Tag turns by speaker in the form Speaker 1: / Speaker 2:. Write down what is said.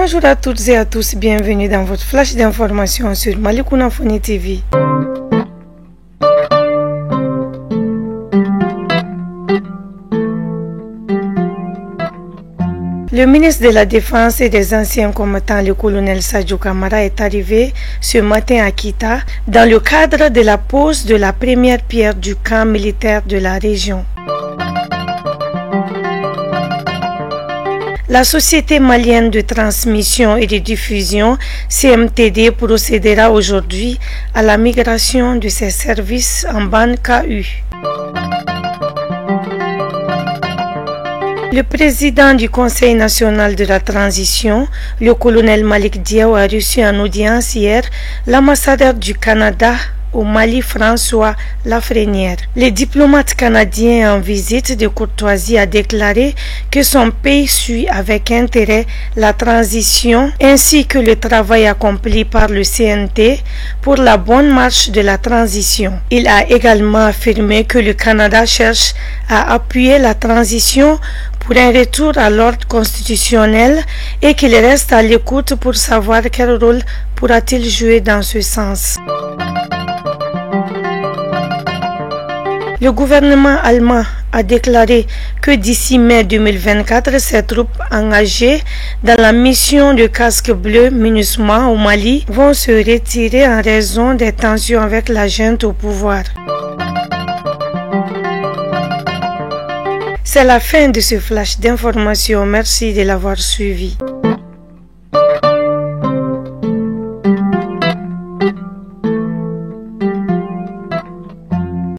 Speaker 1: Bonjour à toutes et à tous, bienvenue dans votre flash d'information sur Malikouna Foni TV. Le ministre de la Défense et des anciens combattants, le colonel Sadio Kamara, est arrivé ce matin à Kita dans le cadre de la pose de la première pierre du camp militaire de la région. La Société malienne de transmission et de diffusion, CMTD, procédera aujourd'hui à la migration de ses services en bande KU. Le président du Conseil national de la transition, le colonel Malik Diaw, a reçu en audience hier l'ambassadeur du Canada au Mali, François Lafrenière. Le diplomate canadien en visite de courtoisie a déclaré que son pays suit avec intérêt la transition ainsi que le travail accompli par le CNT pour la bonne marche de la transition. Il a également affirmé que le Canada cherche à appuyer la transition pour un retour à l'ordre constitutionnel et qu'il reste à l'écoute pour savoir quel rôle pourra-t-il jouer dans ce sens. Le gouvernement allemand a déclaré que d'ici mai 2024, ses troupes engagées dans la mission de casque bleu MINUSMA au Mali vont se retirer en raison des tensions avec la junte au pouvoir. C'est la fin de ce flash d'information. Merci de l'avoir suivi.